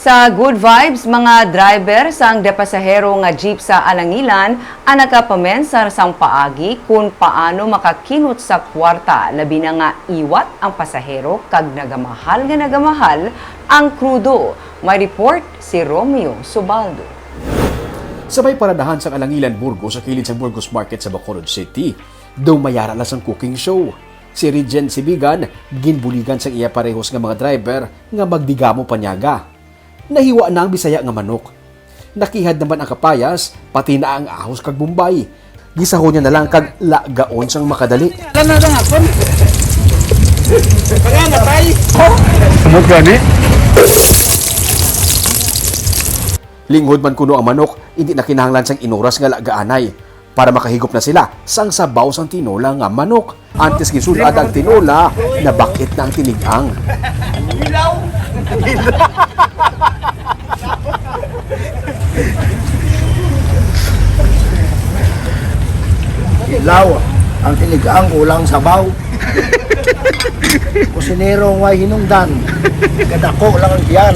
Sa good vibes, mga driver sang depasahero nga jeep sa Alangilan ang nakapamen sa rasang paagi kung paano makakinot sa kwarta, labi na nga iwat ang pasahero kag nagamahal ang krudo. May report si Romeo Subaldo. Sabay paradahan sa Alangilan, Burgos sa kilid sa Burgos Market sa Bacolod City. Daw mayara na sang cooking show. Si Regent Sibigan, ginbuligan sa iya parehos nga mga driver nga magdigamo panyaga. Nahiwa na ang Bisaya nga manok. Nakihad naman ang kapayas, pati na ang ahos kag Bombay. Gisaho niya na lang kag lagaon sang makadali. Ano na hapon? Pagana tay. Amot gani? Linghod man kuno ang manok, hindi na kinahanglan sang inuras nga lagaanay para makahigop na sila sang sabaw sang tinola nga manok. Antes gisulad ang tinola, nabakit na ang tinigang. Ilaw. Ilaw, ang tinigang ulang sabaw. Kusinero ng way hinungdan. Kadako lang ang tiyan.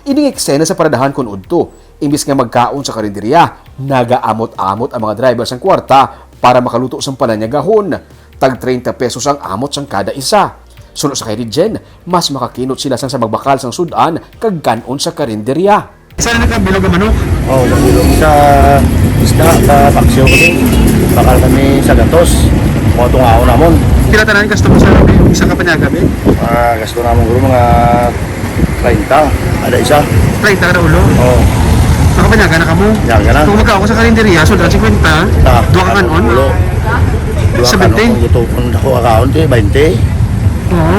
Ining eksena sa paradahan kun udto. Imbis nga magkaon sa karinderya, nagaamot-amot ang mga driver sang kwarta para makaluto sang palanyagahon. Tag 30 pesos ang amot sang kada isa. Suno sa kay Regent, mas makakinot sila sang sa magbakal sang sudan kag kanon sa karinderya. Saan nagkabilog ang manok? Oh, nagulong sa isda, sa paksyo kami. Bakal kami sa gatos. Mga tungaw namon. Tinatanan ka mo sa isang kapanyaga, be? Gasto namon guro mga 30. Ada isa. 30 ka na ulo. Oh, Nakapanyaga na ka mo. yan ka na. Kung magkao sa karinderya, so 50, duha ka kanon. Ulo. Dua Sa ka 20? kung gutupon ako akaon, 20. Oo.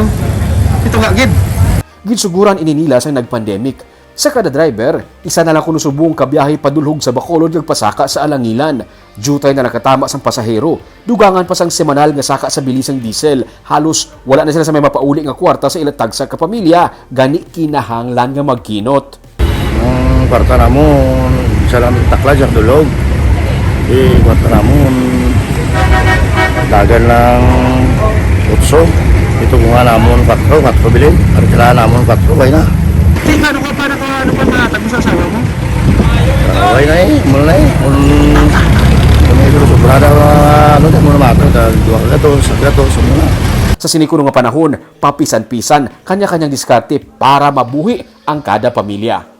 Ito nga, gid. Gitsuguran ininila sang nagpandemic. Sa kada driver, isa na lang kuno subong kabiyahe padulhog sa Bacolod kag pasaka sa Alangilan. Jutay na nakatama sang pasahero. Dugangan pa sang semanal nga saka sa bilisang diesel. Halos wala na sila sa may mapauli nga kwarta sa ilatag sa kapamilya. Gani kinahanglan nga magkinot. Ang kwarta namon, isa lang takla dyan dulog. Kwarta namon, dagan lang utso. Ito kung nga namon 4 bilhin. Ang kailangan namon 4, kaya na. Paano pa manatag mo sa asawa mo? Kaya na mula na kung may duro sobrada, muna mato, dua gato, sumuna. Sa sinikuno nga panahon, papisan-pisan, kanya-kanyang diskarte para mabuhi ang kada pamilya.